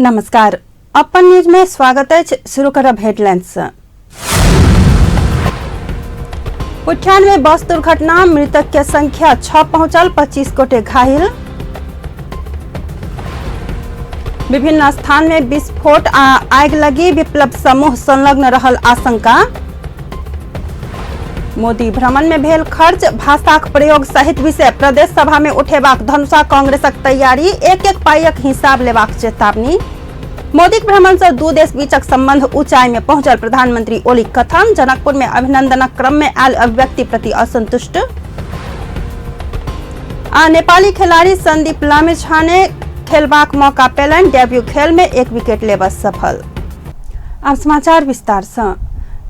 नमस्कार, अपन न्यूज में स्वागत है। शुरू करब हेडलाइंस। पुठियान में बस दुर्घटना, मृतक के संख्या 6 पहुंचल, 25 गोटे घायल। विभिन्न स्थान में विस्फोट आ आग लगी, विप्लव समूह संलग्न रहल आशंका। मोदी भ्रमण में भेल खर्च, भाषाक प्रयोग सहित विषय प्रदेश सभा में उठेबाक धनुषा कांग्रेसक तैयारी, एक पाइक हिसाब लेबाक चेतावनी। मोदीक भ्रमण से दू देश बीचक संबंध ऊंचाई में पहुंचल, प्रधानमंत्री ओली कथन। जनकपुर में अभिनंदनक क्रम में आयल अभिव्यक्ति प्रति असंतुष्ट। नेपाली खिलाड़ी संदीप लामिछाने खेलबाक मौका पेलन, डेब्यू खेल में 1 विकेट लेब सफल। अब समाचार विस्तार से।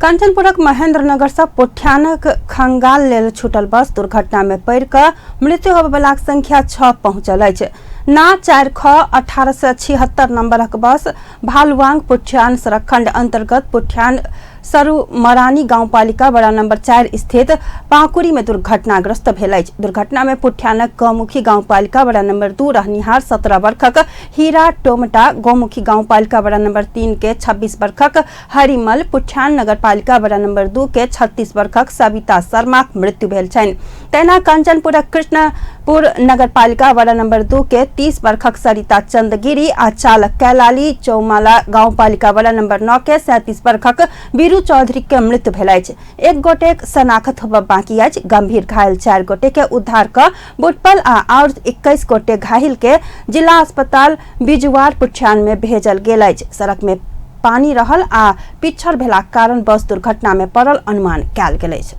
कंचनपुरक महेंद्रनगर से पुठियानक खंगाल लेल छूटल बस दुर्घटना में पड़ कऽ मृत्यु होबयवलाक संख्या 6 पहुंचल अछि। ना 4ख1876 नंबरक बस भालुवांग पुठियान सड़क खंड अंतर्गत पुठियान सरुमरानी गांवपालिका वड़ा नंबर 4 स्थित पाकुरी में दुर्घटनाग्रस्त भेल अछि। दुर्घटना में पुठियानक गौमुखी गांवपालिका वड़ा नंबर 2 रहनिहार 17 वर्षक हीरा टोमटा, गौमुखी गांवपालिका वड़ा नंबर 3 के 26 वर्षक हरिमल, पुठियान नगरपालिका वड़ा नंबर 2 के 36 वर्षक सविता शर्मा मृत्यु भेल छनि। तहिना कंचनपुरक कृष्णपुर नगरपालिका वड़ा नंबर 2 के 30 वर्षक सरिता चंदगिरी आ चालक कैलाली चौमाला गांवपालिका वड़ा नंबर 9 के 37 वर्षक वीरू चौधरी के मृत्यु भेल अछि। 1 गोटे शनाख्त होबब बाकी अछि। गंभीर घायल 4 गोटे के उद्धार क बुटपल आ 21 गोटे घायल के जिला अस्पताल बिजुवार पुठियान में भेजल गेल अछि। सड़क में पानी रहल आ पिछड़ भेलाक कारण बस दुर्घटना में पड़ल अनुमान कयल गेल अछि।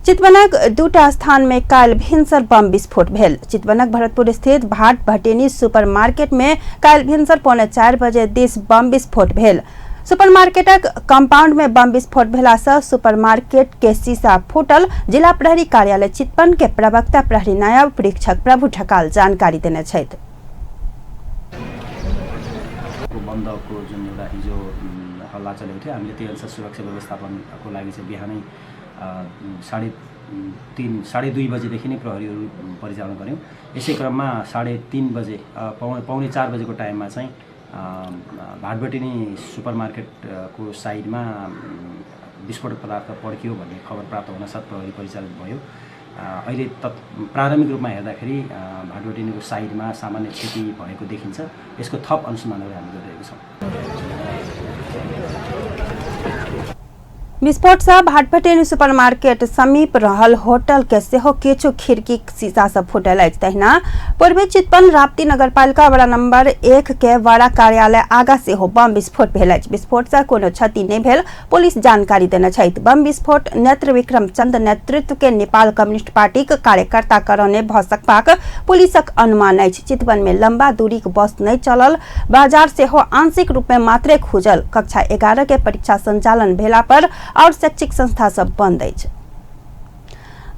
चितवनक 2टा स्थान में काल्हि भिनसर बम विस्फोट भेल। चितवनक भरतपुर स्थित भाट भटेनी सुपर मार्केट में काल्हि भिनसर 3:45 बजे दिस बम विस्फोट भेल। सुपरमार्केटक कंपाउंड में बम विस्फोट भेला से सुपरमार्केट के शीशा फूटल। जिला प्रहरी कार्यालय चितवन के प्रवक्ता प्रहरी नायब परीक्षक प्रभु ढकाल जानकारी देने छथि। बन्दको जुन एउटा हिजो हल्ला चलेको थियो, हामीले त्यही अनुसार सुरक्षा व्यवस्थापनको लागि चाहिँ बिहानै 3:30 बजेदेखि नै प्रहरीहरू परिचालन गऱ्यौँ। यसै क्रममा 3:30 बजे पौने 4 बजेको टाइममा चाहिँ भाटबटेनी सुपरमार्केटको साइडमा विस्फोटक पदार्थ पड्कियो भन्ने खबर प्राप्त हुनसाथ प्रहरी परिचालित भयो। अहिले प्रारम्भिक रूपमा हेर्दाखेरि भाटबटेनीको साइडमा सामान्य क्षति भएको देखिन्छ। यसको थप अनुसन्धानहरू हामी गरिरहेका छौँ। विस्फोट से भाटभटेनी सुपरमार्केट समीप रहल होटल के सेहो किछु खिड़की शीशा सब फूटल अछि। तहिना पूर्वी चितवन राप्ती नगरपालिका वड़ा नंबर 1 के वड़ा कार्यालय आगा सेहो बम विस्फोट भेल अछि। विस्फोट से कोनो क्षति नहि भेल, पुलिस जानकारी देने छथि। बम विस्फोट नेत्र विक्रम चंद नेतृत्व के नेपाल कम्युनिस्ट पार्टी के कार्यकर्ता करने भ सकबाक पुलिसक अनुमान अछि। चितवन में लंबा दूरी के बस नहीं चलल, बाजार सेहो आंशिक रूप में मात्रे खुजल। कक्षा 11 के परीक्षा संचालन भेला पर और शैक्षिक संस्था सब बंद अछि।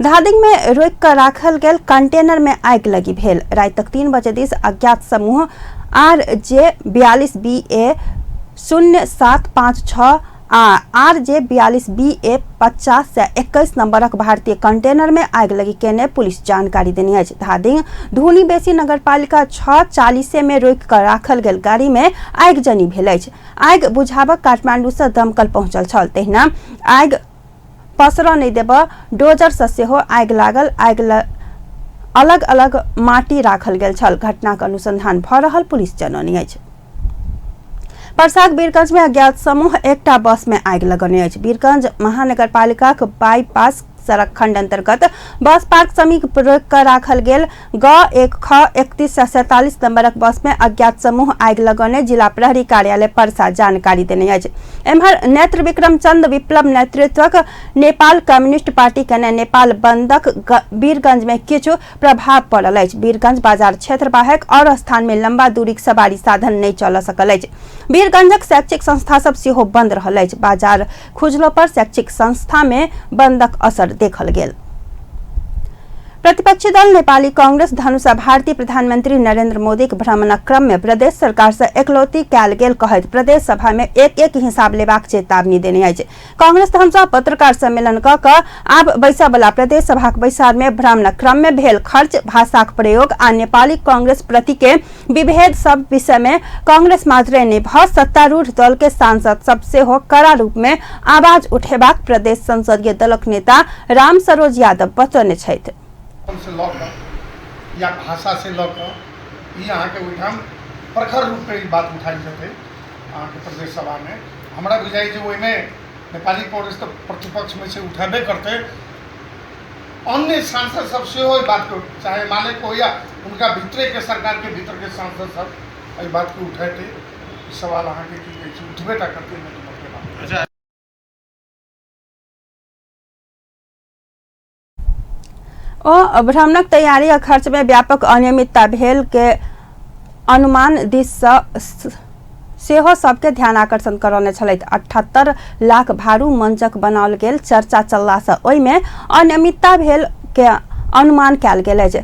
धादिंग में रोक कर राखल गेल कंटेनर में आग लगी भेल। रात तक 3 बजे दिस अज्ञात समूह RJ42BA 0756 आ RJ42BA 50 से 21 नंबरक भारतीय कंटेनर में आग लगी केने पुलिस जानकारी देने अछि। धादिंग धूनी बेसी नगरपालिका 640 में रोक कर राखल गेल गाड़ी में आगजनी भेल अछि। आग बुझाबक काठमांडू से दमकल पहुंचल छल। तहिना आग पसरऽ नहि देब डोजर से सेहो आग लागल। अलग अलग माटी राखल गेल छल। घटनाक अनुसंधान भ रहल पुलिस जनौने अछि। परसाक वीरगंज में अज्ञात समूह एकटा बस में आग लगौने अछि। वीरगंज महानगरपालिका के बाईपास सड़क खंड अंतर्गत बस पार्क समीप रोक कर राखल गेल G1ख3147 नंबरक बस में अज्ञात समूह आग लगौने जिला प्रहरी कार्यालय परसा जानकारी देने अछि। एम्हर नेत्र विक्रम चंद विप्लव नेतृत्वक नेपाल कम्युनिस्ट पार्टी के नेपाल बंदक वीरगंज में किछु प्रभाव पड़ल अछि। वीरगंज बाजार क्षेत्र बाहेक और स्थान में लंबा दूरी सवारी साधन नहीं चल सकल अछि। वीरगंजक शैक्षिक संस्था सब सेहो बंद रहल अछि। बाजार खुजलो पर शैक्षिक संस्था में बंदक असर देखल गेल। प्रतिपक्षी दल नेपाली कांग्रेस धनुषा भारतीय प्रधानमंत्री नरेंद्र मोदी के भ्रमण क्रम में प्रदेश सरकार से एकलौती कैल गेल कहत प्रदेश सभा में एक हिसाब लेबाक चेतावनी देने अछि। कांग्रेस धनुषा पत्रकार सम्मेलन क आब बैसा वाला प्रदेश सभा के बैसार में भ्रमण क्रम में भेल खर्च, भाषाक प्रयोग आ नेपाली कांग्रेस प्रति के विभेद सब विषय में कांग्रेस मात्रे नै भ सत्तारूढ़ दल के सांसद सबसे हो कड़ा रूप में आवाज उठेबाक प्रदेश संसदीय दलक नेता राम सरोज यादव बतौने छथि। से लौकर या भाषा से लौकर यहाँ के उठाम प्रखर रूप में बात उठाई जाते के प्रदेश सभा में हमारा बुझाई जो में नेपाली कांग्रेस तो प्रतिपक्ष में से उठाबे करते अन्य सांसद सब से हो बात को चाहे मालिक हो या उनका भीतरे के सरकार के भीतर के सांसद सब बात को उठाते सवाल अहाँ के उठबे करते हैं। भ्रमणक तैयारी आ खर्च में व्यापक अनियमितता भेल के अनुमान दिस सेहो सबके ध्यान आकर्षण करौने छलैथ। 78 लाख भारू मंचक बनाओल गेल चर्चा चलला से ओहि में अनियमितता भेल के अनुमान कयल गेल अछि।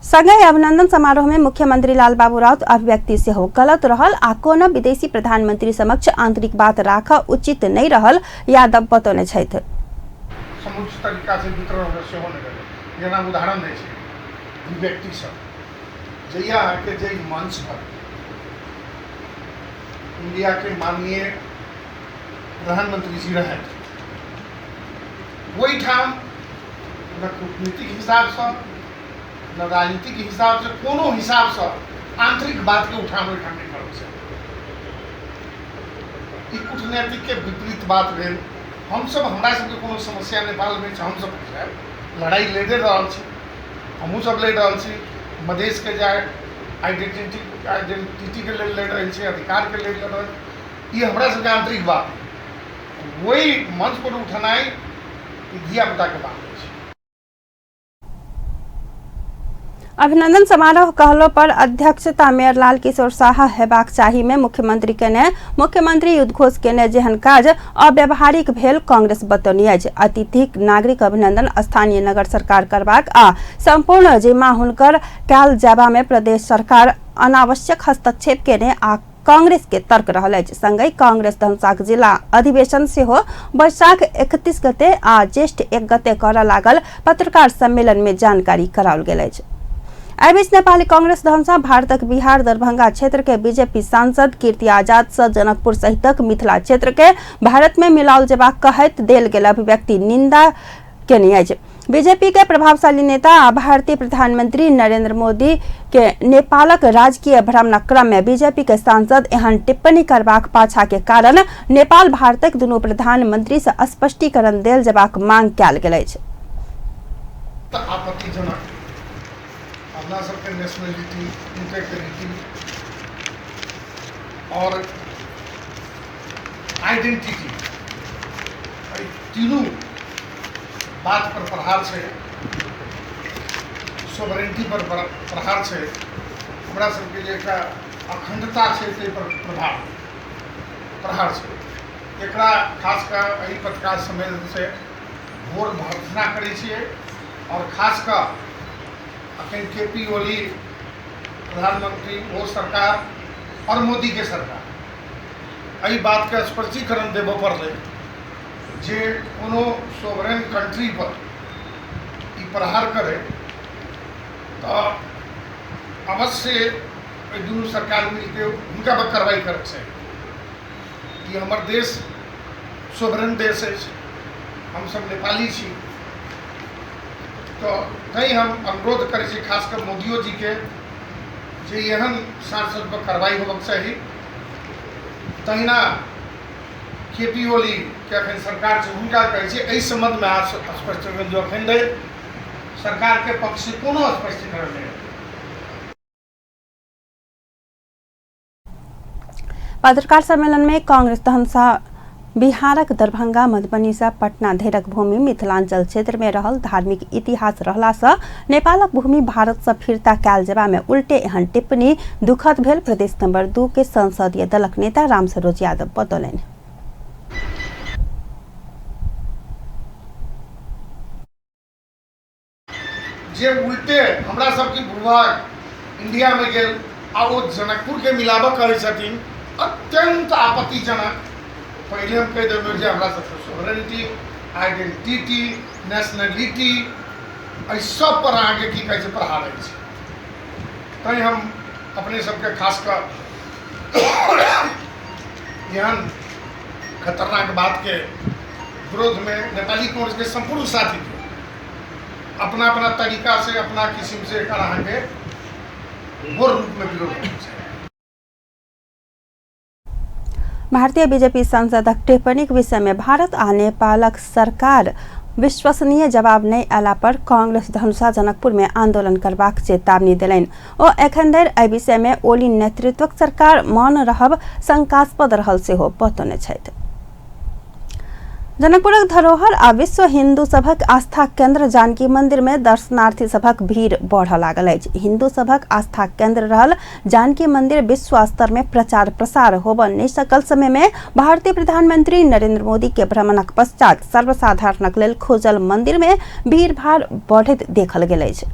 संगे अभिनंदन समारोह में मुख्यमंत्री लालबाबू राउत अभिव्यक्ति सेहो गलत रहल आ कोनो विदेशी प्रधानमंत्री समक्ष आंतरिक बात राख उचित नहीं रहल यादव बतौने छथि। समुचित तरीका से वितरण सेहो नहीं करे जेना उदाहरण दै छै व्यक्ति सब जहिया के जे मंच पर इंडिया के माननीय प्रधानमंत्री जी रहे वही ठाम न कूटनीतिक हिसाब से न राजनीतिक हिसाब से कोनो हिसाब से आंतरिक बात के उठान नहीं कर कूटनीतिक के विपरीत बात भेल। हम सब हमरा सबके कोनो समस्या नेपाल में हम सब लड़ाई लड़े हमहूँ सब लड़ रहा मधेश के जाए आइडेंटिटी के लिए लड़ रहे अधिकार के लिए लड़ रहे ये हमारा सबके आंतरिक बात है। वही मंच पर उठनाई धिया पुता के बात है। अभिनंदन समारोह कहलो पर अध्यक्षता मेयर लाल किशोर शाह हेबाक चाही में मुख्यमंत्री केने मुख्यमंत्री उद्घोष केने जेहन काज अव्यावहारिक भेल कांग्रेस बतौनी अछि। अतिथिक नागरिक अभिनंदन स्थानीय नगर सरकार करबाक आ संपूर्ण जिम्मा हुनकर कयल जाबा में प्रदेश सरकार अनावश्यक हस्तक्षेप केने आ कांग्रेस के तर्क रहल अछि। संगै कांग्रेस धनुषाक जिला अधिवेशन सेहो बैसाख 31 गते आ ज्येष्ठ 1 गते करऽ लागल पत्रकार सम्मेलन में जानकारी कराओल गेल अछि। एहि बीच नेपाली कांग्रेस धनुषा भारतक बिहार दरभंगा क्षेत्र के बीजेपी सांसद कीर्ति आजाद सँ जनकपुर सहितक मिथिला क्षेत्र के भारत में मिलाओल जेबाक कहैत देल गेल अभिव्यक्ति निंदा केने अछि। बीजेपी के प्रभावशाली नेता आ भारतीय प्रधानमंत्री नरेंद्र मोदी के नेपालक राजकीय भ्रमण क्रम में बीजेपी के सांसद एहन टिप्पणी करबाक पाछा के कारण नेपाल भारतक दुनू प्रधानमंत्री से स्पष्टीकरण देल जेबाक मांग कयल गेल अछि। अपना सबके नेशनलिटी, इंटेग्रिटी और आइडेंटिटी तीनों बात पर प्रहार से सोवरेंटी पर प्रहार से हमरा सबके लिए एक अखंडता से पर प्रहार से एकरा खास का एहि पत्रकार सम्मेलन से घोर भर्त्सना करै छियै और खास का अखन केपी ओली प्रधानमंत्री वो सरकार और मोदी के सरकार एहि बात के स्पष्टीकरण देव पड़े जे कोनो सोवरेन कंट्री पर ई प्रहार करे तो अवश्य दुनू सरकार मिलकर उनका पर कार्रवाई करे चाहिए। हमार देश सोवरेन देश है, हम सब नेपाली छी, तो कहीं हम अनुरोध करें खासकर मोदियो जी के जे एहन सांसद पर कार्रवाई होबक चाहिए। तहिना केपी ओली के अखन सरकार से हुनका कहे संबंध में स्पष्टीकरण जो अखन दे सरकार के पक्ष से कोनो स्पष्टीकरण नहीं। पत्रकार सम्मेलन में कांग्रेस धनुषा बिहारक दरभंगा मधुबनी से पटना धरिक भूमि मिथिलांचल क्षेत्र में रहल धार्मिक इतिहास रहला से नेपालक भूमि भारत से फिरता कयल जेबा में उल्टे एहन टिप्पणी दुखद भेल प्रदेश नंबर 2 के संसदीय दलक नेता राम सरोज यादव बतौलनि। जे उल्टे हमरा सबके भूभाग इंडिया में गेल आ वो जनकपुर के मिलाबऽ करै छथिन, अत्यंत आपत्तिजनक। पहले हम कह देलहुँ जे हमरा सबके सोवरेनिटी, आइडेंटिटी, नेशनलिटी एहि सब पर आगे की कहै छै प्रहार अछि। तैं हम अपने सबके खास कर एहन खतरनाक बात के विरोध में नेपाली कांग्रेस के संपूर्ण साथी के अपना अपना तरीका से अपना किस्म से एकर अहाँके घोर रूप में विरोध करैत छै। भारतीय बीजेपी सांसदक टिप्पणीक विषय में भारत आ नेपालक सरकार विश्वसनीय जवाब नहीं अयला पर कांग्रेस धनुषा जनकपुर में आंदोलन करबाक चेतावनी देलनि। ओ एखन धरि एहि विषय में ओली नेतृत्वक सरकार मौन रहब शंकास्पद रहल सेहो बतौने छथि। जनकपुरक धरोहर आ विश्व हिन्दू सभक आस्था केंद्र जानकी मंदिर में दर्शनार्थी सभक भीड़ बढ़ लागल अछि। हिन्दू सभक आस्था केंद्र रहल जानकी मंदिर विश्व स्तर में प्रचार प्रसार होबऽ नहि सकल समय में भारतीय प्रधानमंत्री नरेंद्र मोदी के भ्रमणक पश्चात सर्वसाधारणक लेल खोजल मंदिर में भीड़ भाड़ बढ़ैत देखल गेल अछि।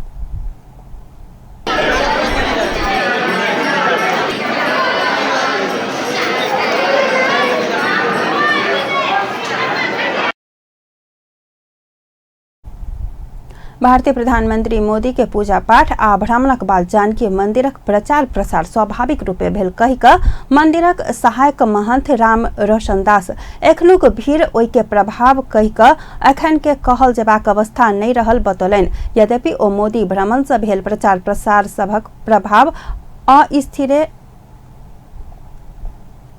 भारतीय प्रधानमंत्री मोदी के पूजा पाठ आ भ्रमणक बाद जानकी मंदिरक प्रचार प्रसार स्वाभाविक रूपे भेल कहि कऽ मंदिरक सहायक महंत राम रोशन दास एखनुक भीड़ ओहि के प्रभाव कहि कऽ एखन के कहल जेबाक अवस्था नहि रहल बतौलनि। यद्यपि ओ मोदी भ्रमण से भेल प्रचार प्रसार सभक प्रभाव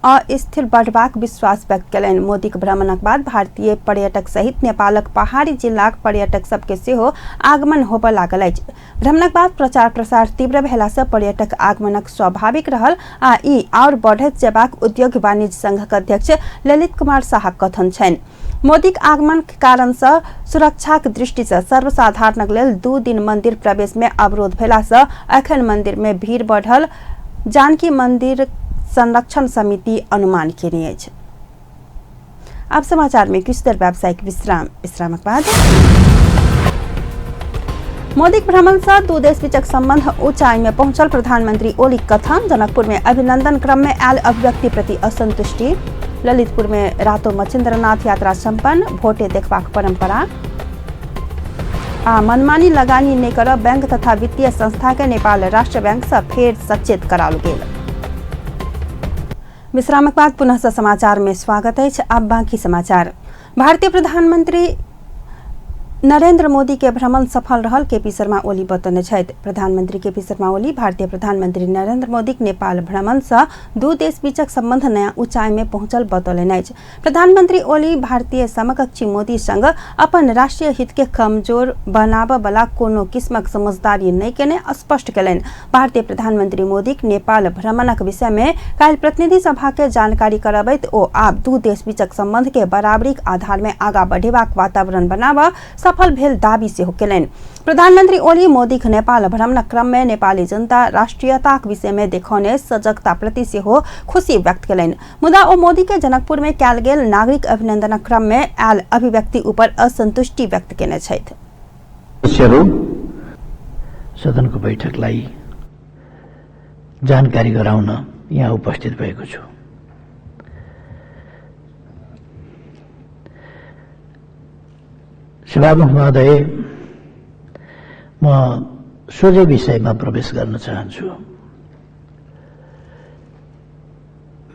अस्थिर बढ़बाक विश्वास व्यक्त कयलनि। मोदीक भ्रमणक बाद भारतीय पर्यटक सहित नेपालक पहाड़ी जिलाक पर्यटक सबके सेहो आगमन होबऽ लागल अछि। भ्रमणक बाद प्रचार प्रसार तीव्र भेला से पर्यटक आगमनक स्वाभाविक रहल आ ई और बढ़ैत जेबाक उद्योग वाणिज्य संघक अध्यक्ष ललित कुमार शाहक कथन छनि। मोदीक आगमन के कारण से सुरक्षाक दृष्टि से सर्वसाधारणक लेल 2 दिन मंदिर प्रवेश में अवरोध भेला से एखन मंदिर में भीड़ बढ़ल जानकी मंदिर संरक्षण समिति अनुमान केने अछि। अब समाचार में किछु देर व्यावसायिक विश्रामक बाद मोदीक भ्रमण से 2 देश बीचक संबंध ऊंचाई में पहुंचल। प्रधानमंत्री ओली कथन। जनकपुर में अभिनंदन क्रम में आयल अभिव्यक्ति प्रति असंतुष्टि। ललितपुर में रातो मचिंद्रनाथ यात्रा संपन्न। भोटे देखबाक परंपरा आ मनमानी लगानी नहीं करब बैंक तथा वित्तीय संस्था के नेपाल राष्ट्र बैंक से फेर सचेत कराओल गेल। विश्रामक बाद पुनः समाचार में स्वागत है। अब बाकी समाचार। भारतीय प्रधानमंत्री नरेंद्र मोदी के भ्रमण सफल रहल केपी शर्मा ओली बतौने छथि। प्रधानमंत्री केपी शर्मा ओली भारतीय प्रधानमंत्री नरेंद्र मोदी के नेपाल भ्रमण से 2 देश बीचक संबंध नया ऊंचाई में पहुंचल बतौलनि अछि। प्रधानमंत्री ओली भारतीय समकक्षी मोदी संग अपन राष्ट्रीय हित के कमजोर बनाबऽ वाला कोनो किस्मक समझदारी नहीं केने स्पष्ट कयलनि। भारतीय प्रधानमंत्री मोदी के नेपाल भ्रमणक विषय में काल्हि प्रतिनिधि सभा के जानकारी करबैत ओ आब 2 देश बीचक संबंध के बराबरीक आधार में आगाँ बढ़ेबाक वातावरण बनाबऽ सफल भेल दावी सेहो केलनि। प्रधानमंत्री ओली मोदी के नेपाल भ्रमणक क्रम में नेपाली जनता राष्ट्रीयताक विषय में देखौने सजगता प्रति सेहो खुशी व्यक्त केलनि। मुदा ओ मोदी के जनकपुर में कयल गेल नागरिक अभिनंदनक क्रम में आयल अभिव्यक्ति ऊपर असंतुष्टि व्यक्त केने छथि। सदनको बैठकलाई जानकारी गराउन यहाँ उपस्थित भएको छु। सभामुख महोदय, म सोझै विषयमा प्रवेश गर्न चाहन्छु।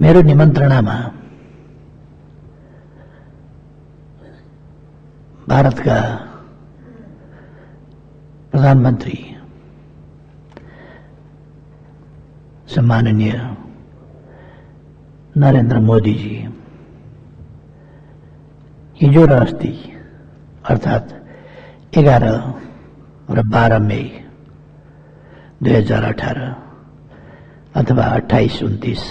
मेरो निमन्त्रणामा भारतका प्रधानमन्त्री सम्माननीय नरेन्द्र मोदीजी हिजो र अस्ति अर्थात् 11 र 12 मई 2018 अथवा 28-29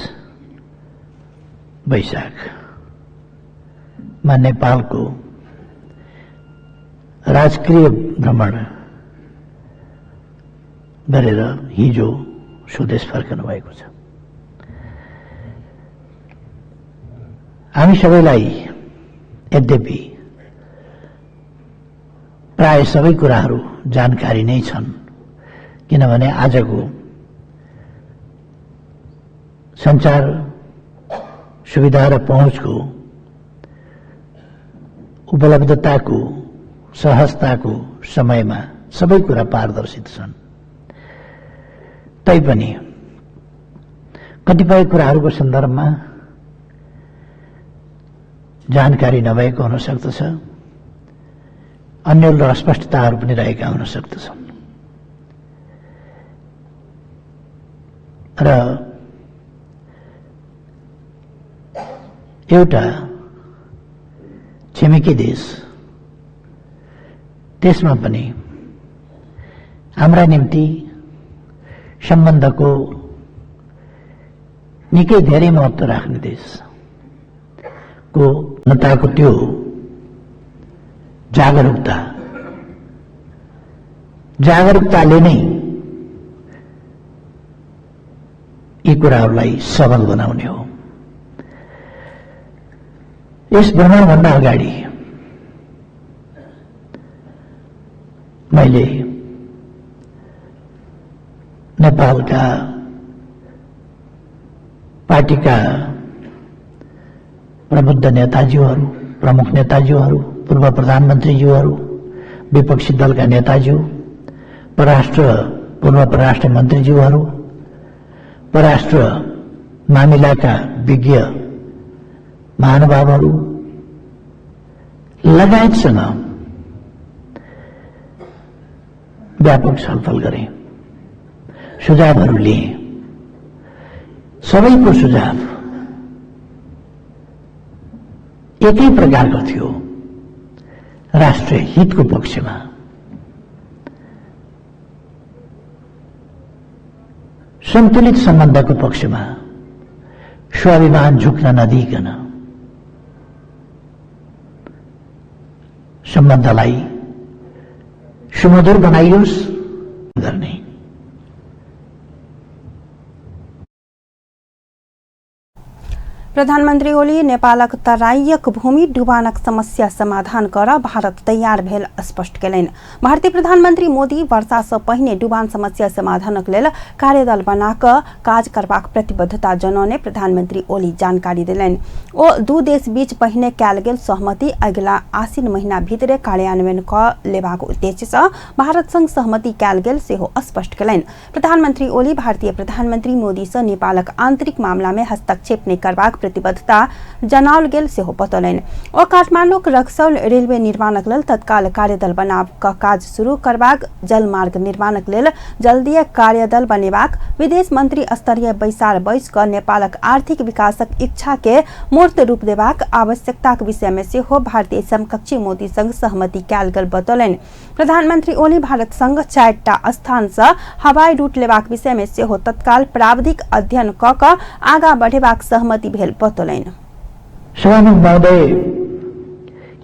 वैशाखमा नेपालको राजकीय भ्रमण गरेर हिजो स्वदेश फर्कनु भएको छ। हामी सबैलाई यद्यपि प्राय सबै कुराहरू जानकारी नै छन्, किनभने आजको सञ्चार सुविधा र पहुँचको उपलब्धताको सहजताको समयमा सबै कुरा पारदर्शित छन्। तैपनि कतिपय कुराहरूको सन्दर्भमा जानकारी नभएको हुन सक्दछ, अन्य अस्पष्टताहरू पनि रहेका हुन सक्दछन् र एउटा छिमेकी देश त्यसमा पनि हाम्रा निम्ति सम्बन्धको निकै धेरै महत्त्व राख्ने देशको जनताको त्यो जागरूकताले नै यी कुराहरूलाई सबल बनाउने हो। यस भ्रमणभन्दा अगाडि मैले नेपालका पार्टीका प्रबुद्ध नेताज्यूहरू, प्रमुख नेताज्यूहरू, पूर्व प्रधानमन्त्रीज्यूहरू, विपक्षी दलका नेताज्यू, पूर्व परराष्ट्र मन्त्रीज्यूहरू, परराष्ट्र मामिलाका विज्ञ महानुभावहरू लगायतसँग व्यापक छलफल गरे, सुझावहरू लिए। सबैको सुझाव एकै प्रकारको थियो, राष्ट्रिय हितको पक्षमा। सन्तुलित सम्बन्धको पक्षमा, स्वाभिमान झुक्न नदिइकन सम्बन्धलाई सुमधुर बनाइयोस् गर्ने। प्रधानमन्त्री ओली नेपालक तराईक भूमि डुबानक समस्या समाधान कर भारत तैयार भेल स्पष्ट केलनि। भारतीय प्रधानमन्त्री मोदी वर्षा सँ पहिने डुबान समस्या समाधानक लेल कार्यदल बना क काज करबाक प्रतिबद्धता जनाउने प्रधानमन्त्री ओली जानकारी देलनि। ओ दू देश बीच पहिने कयल गेल सहमति अगिला आश्विन महीना भित्रे कार्यान्वयन क लेबाक उद्देश्य सँ भारत संग सहमति कयल गेल सेहो स्पष्ट केलनि। प्रधानमन्त्री ओली भारतीय प्रधानमन्त्री मोदी सँ नेपालक आन्तरिक मामलामे हस्तक्षेप नै करबाक प्रतिबद्धता जनाओल गेल सेहो बतौलनि। ओ काठमाडौँक रक्सौल रेलवे निर्माणक लेल तत्काल कार्यदल बनाब क काज शुरू करबाक, जलमार्ग निर्माणक लेल जल्दीय कार्यदल बनेबाक, विदेश मन्त्री स्तरीय बैसार बैस क नेपालक आर्थिक विकासक इच्छा के मूर्त रूप देबाक आवश्यकताक विषयमे सेहो भारतीय समकक्षी मोदी संग सहमति कयल गेल बतौलनि। प्रधानमन्त्री ओली भारत संग 4टा स्थान सँ हवाई रूट लेबाक विषयमे सेहो तत्काल प्राविधिक अध्ययन क आगा बढ़ेबाक सहमति भेल बतौलनि। सभामुख महोदय,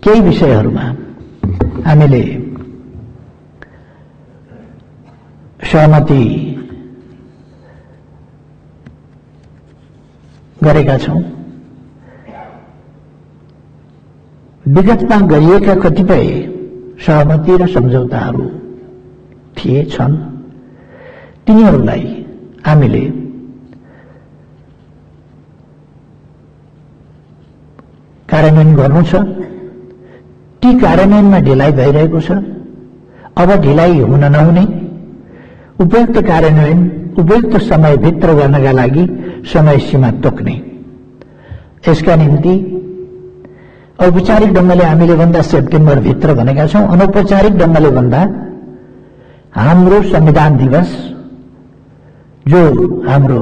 केही विषयहरूमा हामीले सहमति गरेका छौं। विगतमा गरिएका कतिपय सहमति र सम्झौताहरू छन्, तिनीहरूलाई हामीले कार्यान्वयन गर्नु छ। ती कार्यान्वयनमा ढिलाइ भइरहेको छ। अब ढिलाइ हुन नहुने, उपयुक्त कार्यान्वयन उपयुक्त समयभित्र गर्नका लागि समय सीमा तोक्ने। यसका निम्ति औपचारिक ढंगले हामीले भन्दा सेप्टेम्बर भित्र भनेका छौं। अनौपचारिक ढंगले भन्दा हाम्रो संविधान दिवस, जो हाम्रो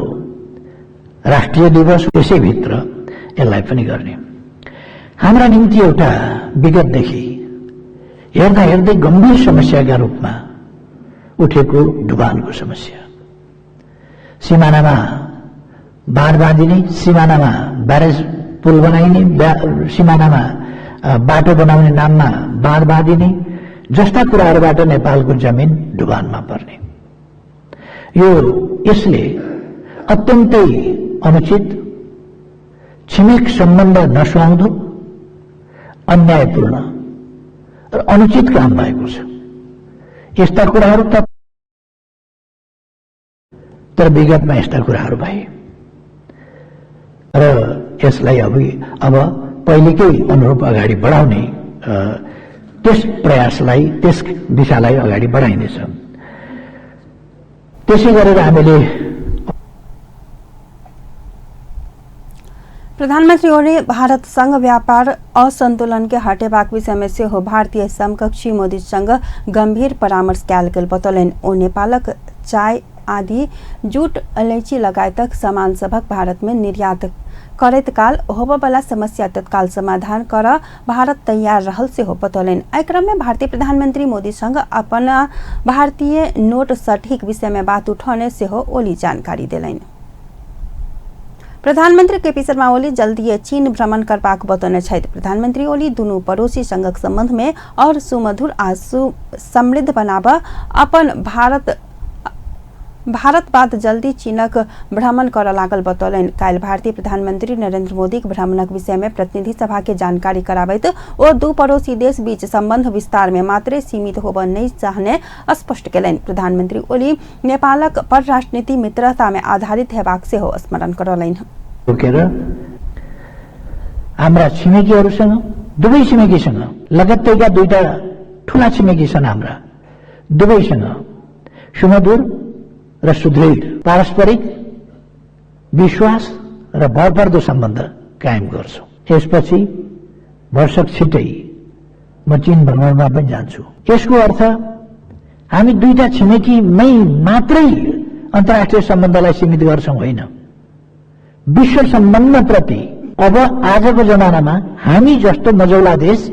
राष्ट्रिय दिवस, यसै भित्र यसलाई पनि गर्ने। हाम्रा निम्ति एउटा विगतदेखि हेर्दा हेर्दै गम्भीर समस्याका रूपमा उठेको डुबानको समस्या, सिमानामा बाँध बाँधिने, सिमानामा ब्यारेज पुल बनाइने, सिमानामा बाटो बनाउने नाममा बाँध बाँधिने जस्ता कुराहरूबाट नेपालको जमिन डुबानमा पर्ने, यसले अत्यन्तै अनुचित, छिमेक सम्बन्ध नसुहाउँदो, अन्यायपूर्ण र अनुचित काम भएको छ। यस्ता कुराहरू त तर विगतमा यस्ता कुराहरू भए र यसलाई अब पहिलेकै अनुरूप अगाडि बढाउने त्यस प्रयासलाई त्यस दिशालाई अगाडि बढाइनेछ। त्यसै गरेर हामीले प्रधानमंत्री ओली भारतसँग व्यापार असंतुलन के हटेबाक विषय में से हो भारतीय समकक्षी मोदी संग गंभीर परामर्श कयल गेल बतौलनि। ओ नेपालक चाय आदि जूट अलैची लगायतक सामान सभक भारत में निर्यात करैत काल होबवला समस्या तत्काल समाधान कर भारत तैयार रहल से हो बतौलनि। एहि क्रम में भारतीय प्रधानमंत्री मोदी संग अपन भारतीय नोट सटीक विषय में बात उठाने से हो ओली जानकारी देलनि। प्रधानमंत्री केपी शर्मा ओली जल्दी चीन भ्रमण करबाक बतौने छथि। प्रधानमंत्री ओली दुनू पड़ोसी संघक संबंध में और सुमधुर आ समृद्ध बनाबा अपन भारत बाद जल्दी चीनक भ्रमण कर लागल बतौलनि। काल्हि भारतीय प्रधानमंत्री नरेंद्र मोदी भ्रमणक विषय में प्रतिनिधि सभा के जानकारी कराबैत ओ दू पड़ोसी देश बीच संबंध विस्तार में मात्रे सीमित होबय नहीं चाहने स्पष्ट केलनि। प्रधानमंत्री ओली नेपालक परराष्ट्र नीति मित्रता में आधारित हेबाक सेहो स्मरण करौलनि। हाम्रा छिमेकीहरूसँग दुवै छिमेकीसँग लगत्तैका दुईटा ठूला छिमेकी छन्। हाम्रा दुवैसँग सुमधुर र सुदृढ पारस्परिक विश्वास र भरपर्दो सम्बन्ध कायम गर्छौं। यसपछि वर्षक छिट्टै म चीन भ्रमणमा पनि जान्छु। यसको अर्थ हामी दुईटा छिमेकीमै मात्रै अन्तर्राष्ट्रिय सम्बन्धलाई सीमित गर्छौं होइन। विश्व सम्बन्धप्रति अब आजको जमानामा हामी जस्तो मजौला देश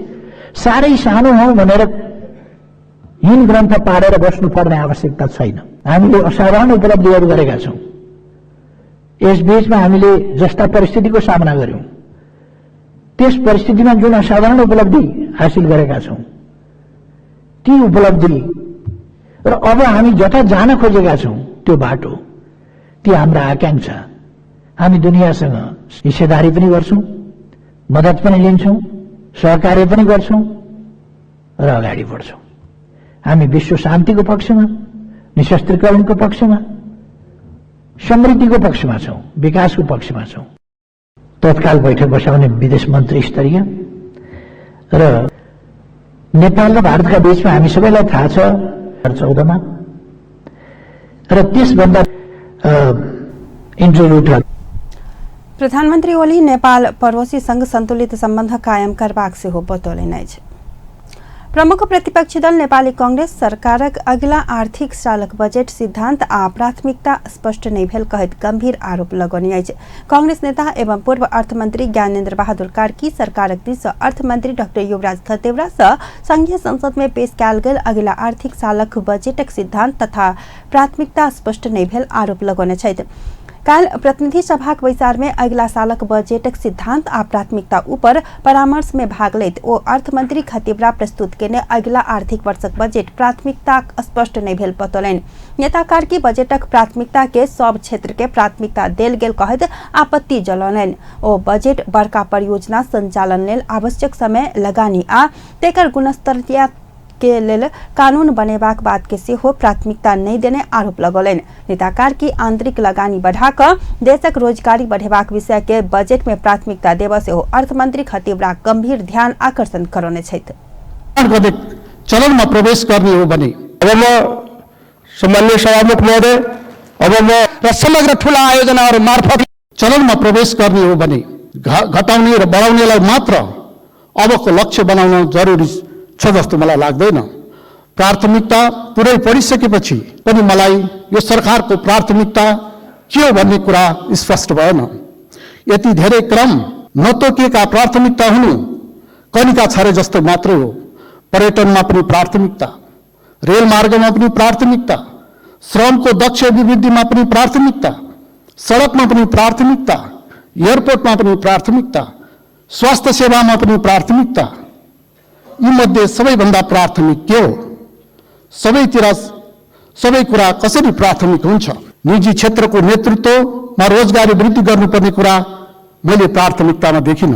साह्रै सानो हौं भनेर हिन ग्रन्थ पारेर बस्नुपर्ने आवश्यकता छैन। हामीले असाधारण उपलब्धिहरू गरेका छौं। यस बीचमा हामीले जस्ता परिस्थितिको सामना गर्यौं त्यस परिस्थितिमा जुन असाधारण उपलब्धि हासिल गरेका छौं ती उपलब्धि र अब हामी जता जान खोजेका छौं त्यो बाटो ती हाम्रा आकांक्षा हामी दुनियासँग हिस्सेदारी पनि गर्छौं, मद्दत पनि लिन्छौं, सहकार्य पनि गर्छौं र अगाडि बढ्छौं। हामी विश्व शान्तिको पक्षमा, निशस्त्रीकरणको पक्षमा, समृद्धिको पक्षमा छौं, विकासको पक्षमा छौं। तत्काल बैठक बसाउने विदेश मन्त्री स्तरीय र नेपाल र भारतका बीचमा हामी सबैलाई थाहा छ 2014 मा र त्यसभन्दा इन्टरल्युड प्रधानमंत्री ओली नेपाल पड़ोसी संग संतुलित संबंध कायम करबाक से हो बतौलनि अछि। प्रमुख प्रतिपक्षी दल नेपाली कांग्रेस सरकारक अगिला आर्थिक सालक बजेट सिद्धांत आ प्राथमिकता स्पष्ट नहीं भेल कहैत गंभीर आरोप लगौने अछि। कांग्रेस नेता एवं पूर्व अर्थमंत्री ज्ञानेन्द्र बहादुर कार्की सरकारक दिस सँ अर्थमंत्री डाक्टर युवराज खतेवरा सँ संघीय संसद में पेश कयल गेल अगिला आर्थिक सालक बजेटक सिद्धांत तथा प्राथमिकता स्पष्ट नहीं भेल आरोप लगौने छथि। काल प्रतिनिधि सभाक बैसार में अगिला सालक बजेटक सिद्धांत आ प्राथमिकता ऊपर परामर्श में भाग लैत ओ अर्थमंत्री खतेवरा प्रस्तुत केने अगिला आर्थिक वर्षक बजेट प्राथमिकता स्पष्ट नहीं भेल बतौलनि। नेता कार्की बजेटक प्राथमिकता के सब क्षेत्र के प्राथमिकता देल गेल कहैत आपत्ति जलौलनि। ओ बजेट बड़का परियोजना संचालन लेल आवश्यक समय लगानी आ तेकर गुणस्तरीय के लेल कानून बनेबाक बात के सेहो प्राथमिकता नहीं देने आरोप लगौलनि। नेता कार्की आंतरिक लगानी बढ़ाकर देशक रोजगारी बढ़ेबाक विषय के बजेट में प्राथमिकता देवा से अर्थमंत्री खतेवरा गंभीर ध्यान आकर्षण करौने छथि। चलनमा प्रवेश गर्ने हो भने अब म सम्माननीय सभामुख महोदय अब म समग्र ठूला आयोजनाहरू मार्फत चलनमा प्रवेश गर्ने हो भने घटाउने र बढाउनेलाई मात्र अबको लक्ष्य बनाउन जरुरी छ जस्तो मलाई लाग्दैन। प्राथमिकता पुरै पढिसकेपछि पनि मलाई यो सरकारको प्राथमिकता के हो भन्ने कुरा स्पष्ट भएन। यति धेरै क्रम नतोकिएका प्राथमिकता हुनु कनिका छरे जस्तो मात्रै हो। पर्यटनमा पनि प्राथमिकता, रेल मार्गमा पनि प्राथमिकता, श्रमको दक्ष अभिवृद्धिमा पनि प्राथमिकता, सडकमा पनि प्राथमिकता, एयरपोर्टमा पनि प्राथमिकता, स्वास्थ्य सेवामा पनि प्राथमिकता। यी मध्ये सबैभन्दा प्राथमिक के हो? सबैतिर सबै कुरा कसरी प्राथमिक हुन्छ? निजी क्षेत्रको नेतृत्वमा रोजगारी वृद्धि गर्नुपर्ने कुरा मैले प्राथमिकतामा देखिन।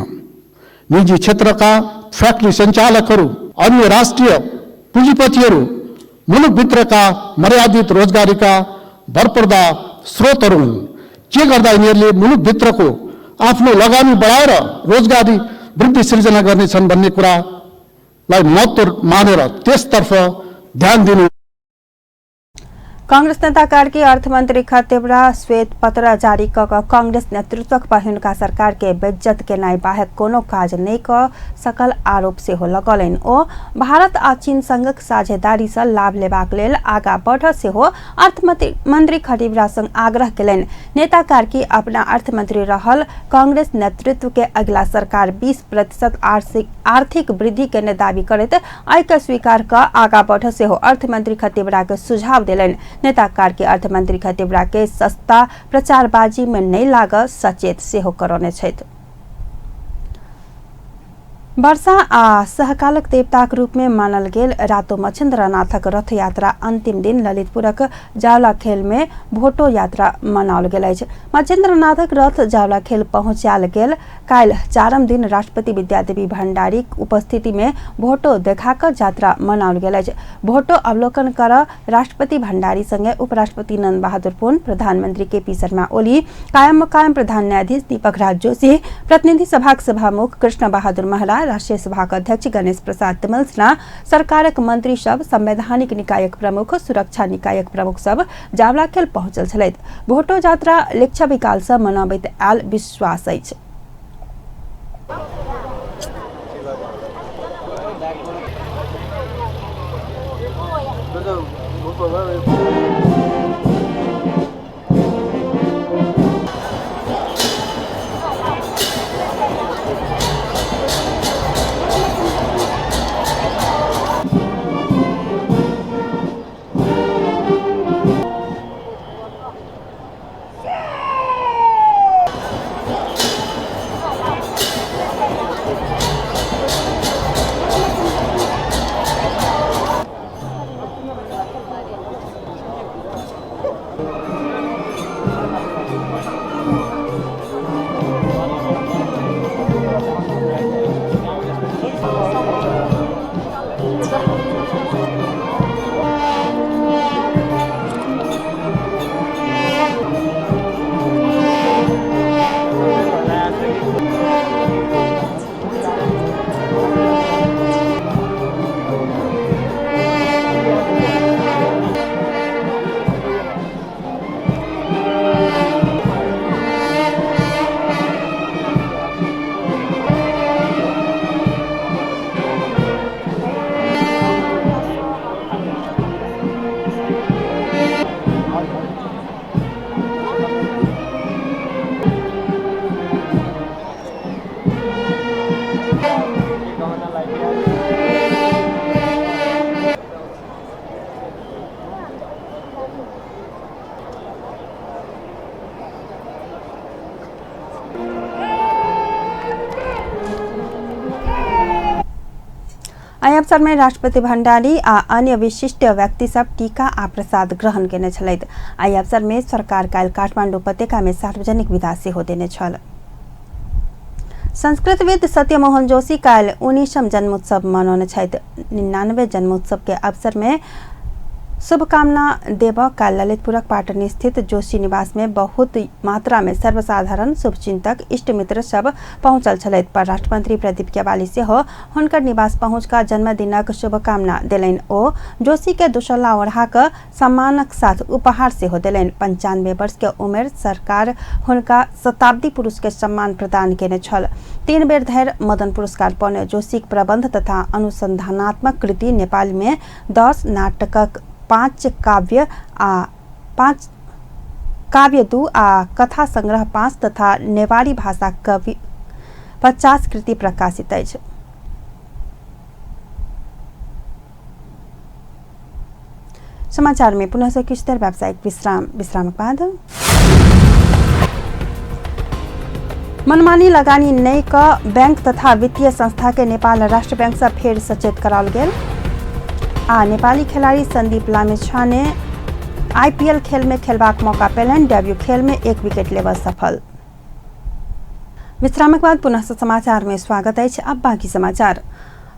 निजी क्षेत्रका फ्याक्ट्री सञ्चालकहरू अन्य राष्ट्रिय पुँजीपतिहरू मुलुकभित्रका मर्यादित रोजगारीका भरपर्दा स्रोतहरू हुन्। के गर्दा यिनीहरूले मुलुकभित्रको आफ्नो लगानी बढाएर रोजगारी वृद्धि सृजना गर्नेछन् भन्ने कुरालाई महत्त्व मानेर त्यसतर्फ ध्यान दिनु। कांग्रेस नेता कार्की अर्थमंत्री खतेवरा श्वेत पत्र जारी क कांग्रेस नेतृत्व पर हुनका सरकार के बेज्जत के नाई बाहेक कोनो काज नहीं क सकल आरोप से हो लगौलनि। ओ भारत आ चीन संगक साझेदारी से लाभ लेबाक लेल आगा बढ़ से हो अर्थमंत्री खतेवरा संग आग्रह केलनि। नेता कार्की अपना अर्थमंत्री रहल कांग्रेस नेतृत्व के अगला सरकार 20% आर्थिक वृद्धि के दावी करैत एहि के स्वीकार क आगा बढ़ से हो अर्थमंत्री खतेवरा के सुझाव देलनि। नेता कार्की अर्थमंत्री खतेवरा के सस्ता प्रचारबाजी में नहीं लाग सचेत से हो करौने छथि। वर्षा आ सहकालक देवताक रूप में मानल गेल रातो मच्छिन्द्रनाथक रथ यात्रा अंतिम दिन ललितपुरक जावला खेल में भोटो यात्रा मनाओल गेल अछि। मच्छिन्द्रनाथक रथ जावला खेल पहुंचाल गेल। काल्हि 4म दिन राष्ट्रपति विद्यादेवी भण्डारी उपस्थिति में भोटो देखाकर यात्रा मनाओल गेल अछि। भोटो अवलोकन कर राष्ट्रपति भण्डारी संगे उपराष्ट्रपति नंद बहादुर पुन, प्रधानमंत्री केपी शर्मा ओली, कायम मकायम प्रधान न्यायाधीश दीपक राज जोशी, प्रतिनिधि सभाक सभामुख कृष्ण बहादुर महरा, राष्ट्रीय सभा अध्यक्ष गणेश प्रसाद तिमल्सना, सरकारक मंत्री सब, संवैधानिक निकायक प्रमुख, सुरक्षा निकायक प्रमुख सब जावला खेल पहुंचल छलथि। भोटो यात्रा लिच्छवी काल से मनाबैत आयल विश्वास अछि। एहि अवसर में राष्ट्रपति भण्डारी आ अन्य विशिष्ट व्यक्ति सब टीका आ प्रसाद ग्रहण केने छलथि। एहि अवसर में सरकार काल्हि काठमांडू उपत्यका में सार्वजनिक विदा सेहो देने छल। संस्कृतविद सत्यमोहन जोशी काल्हि 19म जन्मोत्सव मनौने छथि। 99वें जन्मोत्सव के अवसर में शुभकामना देव काल ललितपुरक पाटन स्थित जोशी निवास में बहुत मात्रा में सर्वसाधारण शुभचिंतक इष्ट मित्र सब पहुंचल छलथि। पर राष्ट्रमंत्री प्रदीप ग्यावाली से हो हुनकर निवास पहुंच का जन्मदिनक शुभकामना देलनि। ओ जोशी के दुशल्ला ओढ़ा क सम्मानक साथ उपहार से हो देलनि। 95 वर्ष के उम्र सरकार हुनका शताब्दी पुरुष के सम्मान प्रदान केने छल। 3 बेर धरि मदन पुरस्कार पाउने जोशीक प्रबंध तथा अनुसंधानात्मक कृति नेपाल में 10 नाटकक 5 काव्य 2 आ कथा संग्रह 5 तथा नेवारी भाषा कवि 50 कृति प्रकाशित अछि। समाचार में पुनः से कुछ देर व्यावसायिक विश्राम के बाद मनमानी लगानी नहीं क बैंक तथा वित्तीय संस्था के नेपाल राष्ट्र बैंक से फेर सचेत कराओल गेल। आ नेपाली खिलाड़ी संदीप लामिछा ने आईपीएल खेल में खेलबाक मौका पेलनि। डेब्यू खेल में 1 विकेट लेबा सफल। विश्राम के बाद पुनः समाचार में स्वागत है। अब बाकी समाचार।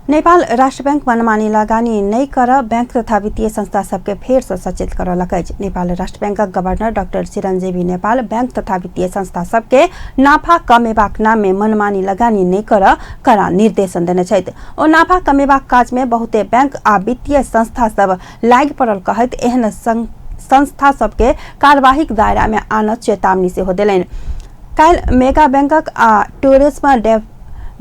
नेपाल राष्ट्र बैंक मनमानी लगानी नहीं कर बैंक तथा वित्तीय संस्था सबके फेर से सचेत करलक अछि। नेपाल राष्ट्र bank governor doctor Chiranjeevi Nepal bank तथा वित्तीय संस्था सबके नाफा कमेबाक नाम में मनमानी लगानी नहीं कर कड़ा निर्देशन देने छथि। ओ नाफा कमेबाक काज में बहुते बैंक आ वित्तीय संस्था सब लाग पड़ल कहत एहन संस्था सबके कार्यवाही दायरा में आन चेतावनी से हो देलनि। काल मेगा बैंकक आ टूरिज्म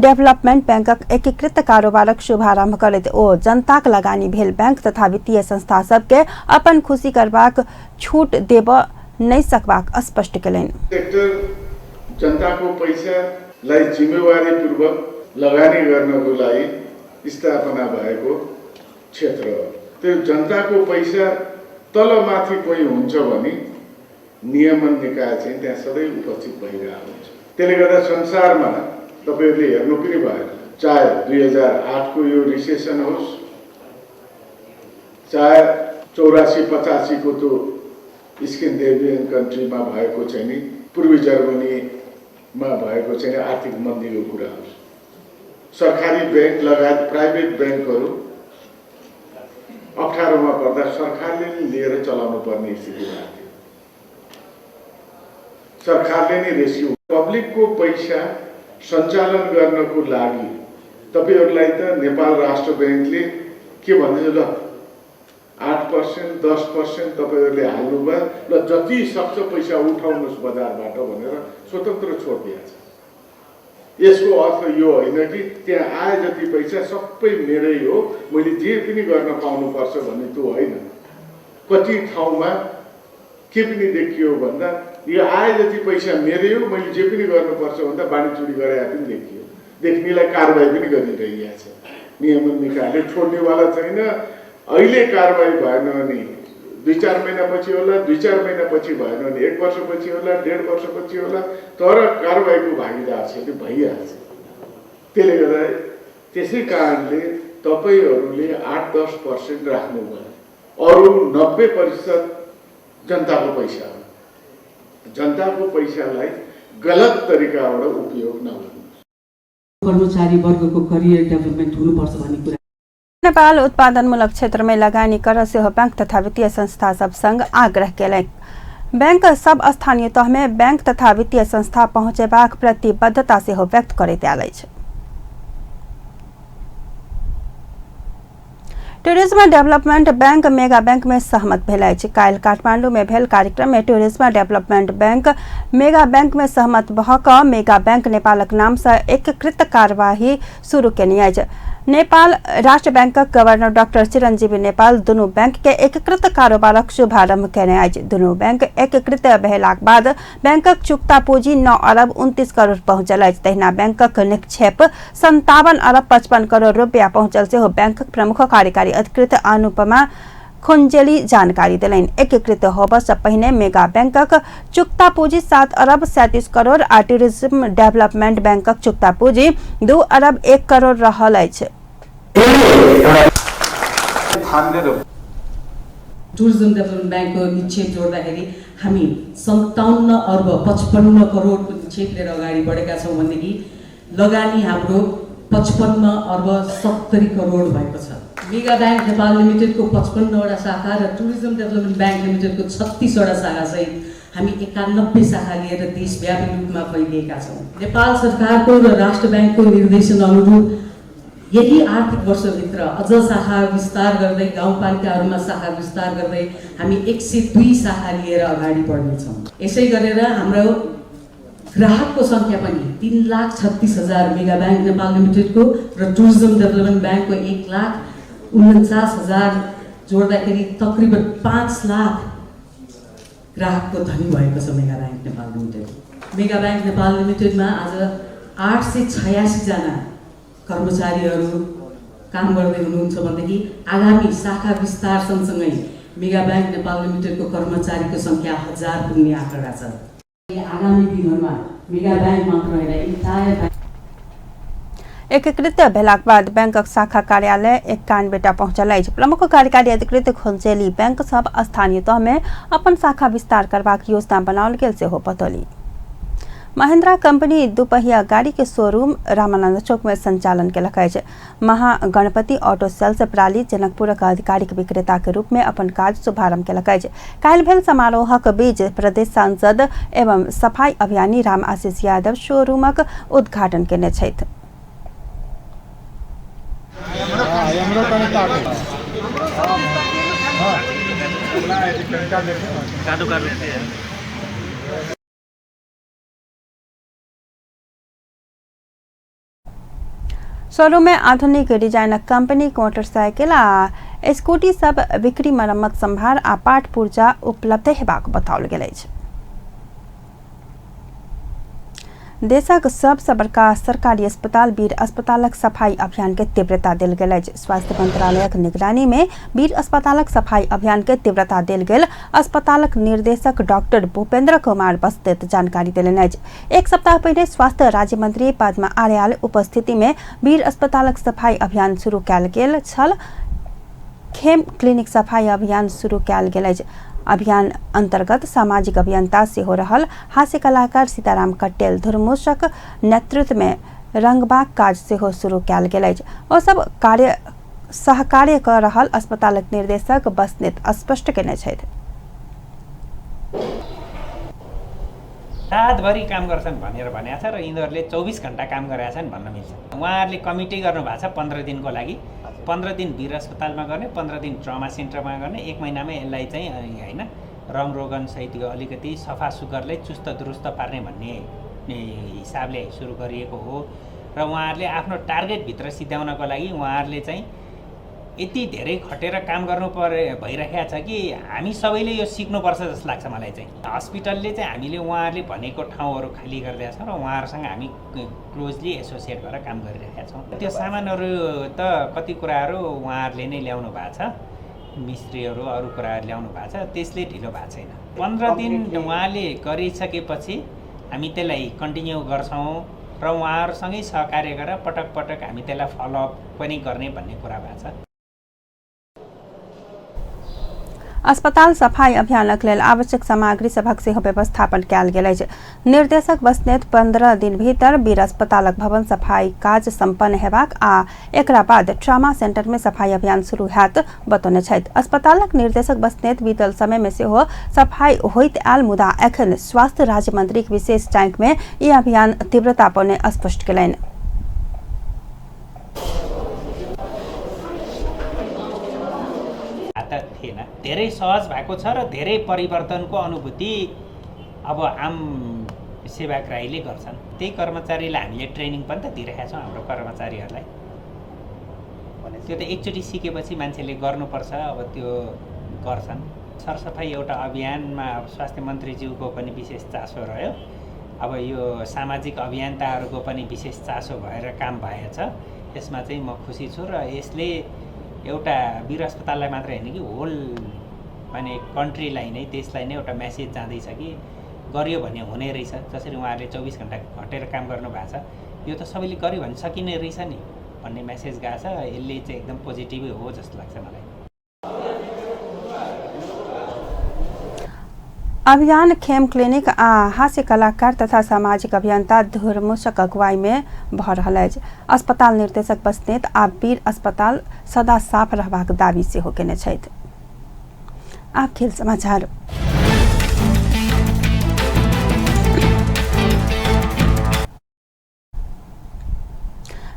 डेवलपमेंट बैंकक एकीकृत कारोबारक शुभारंभ करैत ओ जनताक लगानी भेल बैंक तथा वित्तीय संस्था सबके अपन खुशी करबाक छूट देब नहीं सकबाक स्पष्ट केलनि। सेक्टर जनताको पैसालाई जिम्मेवारीपूर्वक लगानी गर्नको लागि स्थापना भएको क्षेत्र हो। त्यो जनताको पैसा तलमाथि कोही हुन्छ भने नियमन निकाय चाहिँ त्यहाँ सधैँ उपस्थित भइरहेको हुन्छ। त्यसले गर्दा संसारमा तपाईहरुले हेर्नु पनि भयो, चाहे 2008 को यो रिसेसन होस्, चाहे 84-85 को त्यो स्केन्डिनेभियन कन्ट्रीमा भएको चाहिँ नि पूर्वी जर्मनीमा भएको चाहिँ आर्थिक मन्दीको कुरा होस्, सरकारी बैंक लगायत प्राइभेट बैंकहरू अप्ठ्यारोमा पर्दा सरकारले नै लिएर चलाउनु पर्ने स्थिति भएको थियो। सरकारले नै रेस्क्यु पब्लिकको पैसा सञ्चालन गर्नको लागि तपाईहरुलाई त नेपाल राष्ट्र बैंकले के भन्छ, ल 8% 10% तपाईहरुले हाल्नुभयो, ल जति सक्छ पैसा उठाउनुस् बजारबाट भनेर स्वतन्त्र छोड दिएको छ। यसको अर्थ यो होइन कि त्यहाँ आए जति पैसा सबै मेरै हो, मैले जे पनि गर्न पाउनुपर्छ भन्ने त्यो होइन। कति ठाउँमा के पनि देखियो भन्दा यो आए जति पैसा मेरै हो, मैले जे पनि गर्नुपर्छ भन्दा बाँडीचुडी गरेर पनि देखियो। देख्नेलाई कारबाही पनि गरिरहेको छ। नियमन निकायले छोड्नेवाला छैन। अहिले कारबाही भएन भने 2-4 महिनापछि होला, 2-4 महिनापछि भएन भने 1 वर्षपछि होला, 1.5 वर्षपछि होला, तर कारबाहीको भागीदार चाहिँ भइहाल्छ। त्यसले गर्दा त्यसै कारणले तपाईहरुले 8-10% राख्नुभयो, अरु 90% जनताको पैसा हो। जनताको पैसालाई गलत तरिकाबाट उपयोग नगर्नुहोस्। कर्मचारी वर्गको करियर डेभलपमेन्ट हुनुपर्छ भन्ने कुरा। नेपाल उत्पादनमूलक क्षेत्र में लगानी कर से बैंक तथा वित्तीय संस्था सब संग आग्रह केलक। बैंक सब स्थानीय तह में बैंक तथा वित्तीय संस्था पहुंचेबाक प्रतिबद्धता से हो व्यक्त करैत आयल अछि। Tourism development bank mega bank में सहमत भेल अछि। काल्हि काठमांडू में भेल कार्यक्रम में tourism development bank mega bank में सहमत भऽ कऽ मेगा बैंक नेपालक नाम से एकीकृत कार्यवाही शुरू केने अछि। नेपाल राष्ट्र बैंकक गवर्नर डॉक्टर चिरंजीवी नेपाल दुनू बैंक के एकीकृत कारोबारक शुभारंभ केने अछि। दुनू बैंक एकीकृत भेलाक बाद बैंकक चुकता पूंजी 9 अरब 29 करोड़ पहुंचल अछि। तहिना बैंकक निक्षेप 57 अरब 55 करोड़ रुपया पहुंचल सेहो बैंकक प्रमुख कार्यकारी अधिकृत अनुपमा खुंजेली जानकारी दिलैन। एकीकृत होबऽ से पहिने मेगा बैंकक चुकता पूंजी 7 अरब 37 करोड़ आ टूरिज्म डेवलपमेंट बैंकक चुकता पूंजी 2 अरब 1 करोड़ रहल अछि। टुरिज्म डेभलपमेन्ट बैंकको निक्षेप जोड्दाखेरि हामी 57 अर्ब 55 करोडको निक्षेप लिएर अगाडि बढेका छौँ भनेदेखि लगानी हाम्रो 55 अर्ब 70 करोड भएको छ। मेगा बैंक नेपाल लिमिटेडको 55 वटा शाखा र टुरिज्म डेभलपमेन्ट बैंक लिमिटेडको 36 वटा शाखा सहित हामी 91 शाखा लिएर देशव्यापी रूपमा फैलिएका छौँ। नेपाल सरकारको र राष्ट्र बैंकको निर्देशन अनुरूप यही आर्थिक वर्षभित्र अझ शाखा विस्तार गर्दै गाउँपालिकाहरूमा शाखा विस्तार गर्दै हामी 102 शाखा लिएर अगाडि बढ्नेछौँ। यसै गरेर हाम्रो ग्राहकको संख्या पनि 3,36,000 मेगा बैंक नेपाल लिमिटेडको र टुरिज्म डेभलपमेन्ट बैंकको 1,49,000 जोड्दाखेरि तकरिबन 5 लाख ग्राहकको धनी भएको छ Mega Bank Nepal Limited. Mega Bank Nepal लिमिटेडमा आज 886 जना कर्मचारीहरू काम गर्दै हुनुहुन्छ भनेदेखि आगामी शाखा विस्तार सँगसँगै मेगा बैंक नेपाल लिमिटेडको कर्मचारीको संख्या 1000 पुग्ने आँकडा छ। आगामी दिनहरूमा मेगा बैंक मात्र होइन इन्टायर एकीकृत भेलाक बाद बैंकक शाखा कार्यालय 91 पहुंचल अछि। प्रमुख कार्यकारी अधिकृत खुंजेली बैंक सब स्थानीय तह में अपन शाखा विस्तार करबाक योजना बनाओल गेल सेहो बतौली। महिंद्रा कंपनी दुपहिया गाड़ी के शोरूम रामानंद चौक में संचालन केलक अछि। महागणपति ऑटो सेल्स प्राली जनकपुरक आधिकारिक विक्रेता के रूप में अपन काज शुभारंभ केलक अछि। काल्हि भेल समारोहक बीच प्रदेश सांसद एवं सफाई अभियानी राम आशीष यादव शोरूमक उद्घाटन केने छथि। शोरूम में आधुनिक डिजाइनक कंपनी मोटरसाइकिल आ स्कूटी सब बिक्री मरम्मत संभार आ पाठ पूर्जा उपलब्ध हेबाक बताओल गेल अछि। देशक सबसे बड़का सरकारी अस्पताल वीर अस्पतालक सफाई अभियान के तीव्रता देल गेल अछि। स्वास्थ्य मंत्रालयक निगरानी में वीर अस्पतालक सफाई अभियान के तीव्रता देल गेल अस्पतालक निर्देशक डॉक्टर भूपेंद्र कुमार बस्तेत जानकारी देलनि अछि। एक सप्ताह पहले स्वास्थ्य राज्य मंत्री पद्मा आर्याल उपस्थिति में वीर अस्पतालक सफाई अभियान शुरू कयल गेल छल। खेम क्लिनिक सफाई अभियान शुरू कयल गेल अछि। अभियान अंतर्गत सामाजिक अभियंता से हो रहल हास्य कलाकार सीताराम कट्टेल धुरमुशक नेतृत्व में रंगबाक काज से हो शुरू कयल गेल अछि। ओ सब सहकार्य कर रहल अस्पतालक निर्देशक बस्नेत स्पष्ट केने छथि। रातभरि काम गर्छन् भनेर भनेको छ र यिनीहरूले 24 घण्टा काम गरेका छन् भन्न मिल्छ। उहाँहरूले कमिटी गर्नु भएको छ 15 दिनको लागि। 15 दिन वीर अस्पतालमा गर्ने, 15 दिन ट्रमा सेन्टरमा गर्ने, 1 महिनामै यसलाई चाहिँ हैन रङरोगन सहित अलिकति सफा सुग्घरले चुस्त दुरुस्त पार्ने भन्ने हिसाबले सुरु गरिएको हो। र उहाँहरूले आफ्नो टार्गेटभित्र सिध्याउनको लागि उहाँहरूले चाहिँ यति धेरै खटेर काम गर्नु भइरहेको छ कि हामी सबैले यो सिक्नुपर्छ जस्तो लाग्छ मलाई चाहिँ। हस्पिटलले चाहिँ हामीले उहाँहरूले भनेको ठाउँहरू खाली गरिरहेका छौँ र उहाँहरूसँग हामी क्लोजली एसोसिएट भएर काम गरिरहेका छौँ। त्यो सामानहरू त कति कुराहरू उहाँहरूले नै ल्याउनु भएको छ, मिस्त्रीहरू अरू कुराहरू ल्याउनु भएको छ, त्यसले ढिलो भएको छैन। 15 दिन उहाँले गरिसकेपछि हामी त्यसलाई कन्टिन्यू गर्छौँ र उहाँहरूसँगै सहकार्य गरेर पटक पटक हामी त्यसलाई फलोअप पनि गर्ने भन्ने कुरा भएको छ। अस्पताल सफाई अभियानक लेल आवश्यक सामग्री सभक सेहो व्यवस्थापन कयल गेल अछि। निर्देशक बस्नेत 15 दिन भीतर वीर अस्पतालक भवन सफाई काज संपन्न हेबाक आ एकरा बाद ट्रामा सेंटर में सफाई अभियान शुरू हैत बतौने छथि। अस्पतालक निर्देशक बस्नेत बीतल समय में सेहो सफाई होइत आयल मुदा एखन स्वास्थ्य राज्य मंत्रीक विशेष टैंक में ई अभियान तीव्रता पाउने स्पष्ट केलनि। थिएन, धेरै सहज भएको छ र धेरै परिवर्तनको अनुभूति अब आम सेवाग्राहीले गर्छन्। त्यही कर्मचारीलाई हामीले ट्रेनिङ पनि त दिइरहेका छौँ हाम्रो कर्मचारीहरूलाई। त्यो त एकचोटि सिकेपछि मान्छेले गर्नुपर्छ, अब त्यो गर्छन्। सरसफाई एउटा अभियानमा स्वास्थ्य मन्त्रीज्यूको पनि विशेष चासो रह्यो। अब यो सामाजिक अभियन्ताहरूको पनि विशेष चासो भएर काम भएछ। यसमा चाहिँ म खुसी छु र यसले एउटा वीर अस्पताललाई मात्र हैन कि होल माने कन्ट्रीलाई नै देशलाई नै एउटा मेसेज जाँदैछ कि गरियो भने हुने रहेछ। जसरी उहाँहरूले 24 घण्टा घटेर काम गर्नु भएको छ, यो त सबैले गर्यो भने सकिने रहेछ नि भन्ने मेसेज गएको छ। यसले चाहिँ एकदम पोजिटिभै हो जस्तो लाग्छ मलाई। अभियान खेम क्लिनिक आ हास्य कलाकार तथा सामाजिक अभियंता धुरमुशक अगुवाई में भ रहल अछि। अस्पताल निर्देशक बस्नेत आ वीर अस्पताल सदा साफ रहबाक दावी सेहो केने छथि। आब खेल समाचार।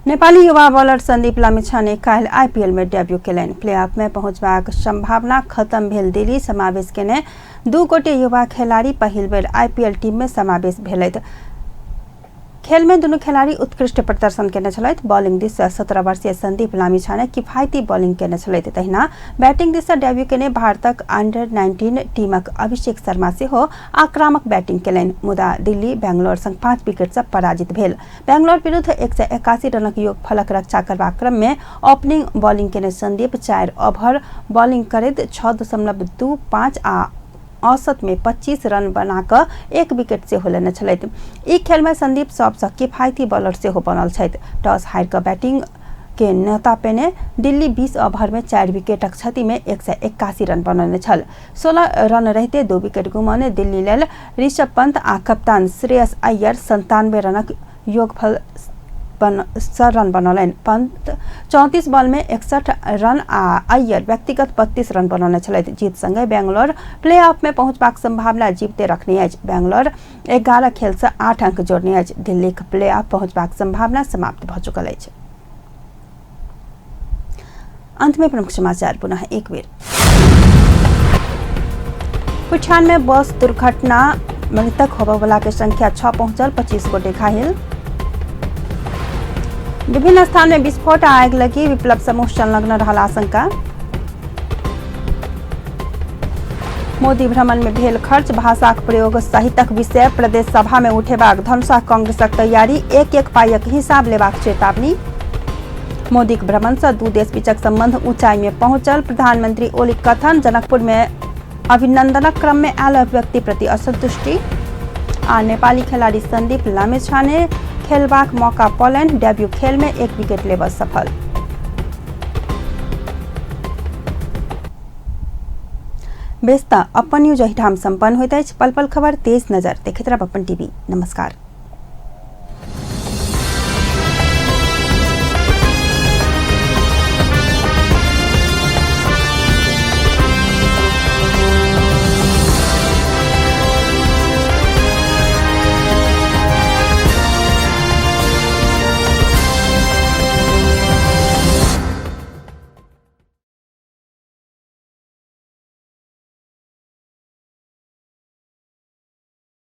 नेपाली युवा बॉलर संदीप लामिछाने काल्हि आईपीएल में डेब्यू केलनि। प्लेऑफ में पहुंचबाक संभावना खत्म भेल दिल्ली समावेश केने 2 गोटे युवा खिलाड़ी पहिल बेर आईपीएल टीम में समावेश भेलथि। खेल में दुनू खिलाड़ी उत्कृष्ट प्रदर्शन केने छलथि। बॉलिंग दिस 17 वर्षीय संदीप लामिछाने किफायती बॉलिंग केने छलथि। तहिना बैटिंग दिस डेब्यू केने भारतक अंडर-19 टीमक अभिषेक शर्मा सेहो आक्रामक बैटिंग केलनि। मुदा दिल्ली बेंगलोर संग 5 विकेट से पराजित भेल। बेंगलोर विरुद्ध 181 रनक योगफलक रक्षा करबाक क्रम में ओपनिंग बॉलिंग केने संदीप 4 ओवर बॉलिंग करैत 6.25 आ औसत में 25 रन बनाकर 1 विकेट से लेने छलथि। ई खेल में संदीप सबसँ किफायती बॉलर से बनल छथि। टॉस हारि कऽ बैटिंग के नेतापे ने दिल्ली 20 ओभर में 4 विकेटक क्षति में 181 रन बनौने छल। 16 रन रहते 2 विकेट गुमाउने दिल्ली लेल ऋषभ पंत आ कप्तान श्रेयस अय्यर 97 रनक योगफल रन बनौलैन। पंत 34 बल में 61 रन आ अय्यर व्यक्तिगत 32 रन बनौने छलैथ। जीत संगे बेंगलोर प्ले ऑफ में पहुंचबाक संभावना जीवते रखने अछि। बेंगलोर 11 खेल से 8 अंक जोड़ने अछि। दिल्ली के प्ले ऑफ पहुंचबाक संभावना समाप्त भ चुकल अछि। अंत में प्रमुख समाचार पुनः एक बेर। पुठान में बस दुर्घटना मृतक होबयवला के संख्या 6 पहुंचल, 25 गोटे घायल। विभिन्न स्थान में विस्फोट आ आग लगी, विप्लव समूह संलग्न रहल आशंका। मोदी भ्रमण में भेल खर्च, भाषाक प्रयोग सहितक विषय प्रदेश सभा में उठेबाक धनुषा कांग्रेसक तैयारी, एक पाइक हिसाब लेबाक चेतावनी। मोदी के भ्रमण से दू देश बीचक संबंध ऊंचाई में पहुंचल, प्रधानमंत्री ओली कथन। जनकपुर में अभिनंदनक क्रम में आयल अभिव्यक्ति प्रति असंतुष्टि। आ नेपाली खिलाड़ी संदीप लामेछाने खेलबाक मौका पोलैंड, डेब्यू खेल में 1 विकेट लेबऽ सफल। बेस्ता अपन न्यूज एहिठाम संपन्न होइत अछि। पल पल खबर तेज नजर देखैत रहब अपन टीवी। नमस्कार।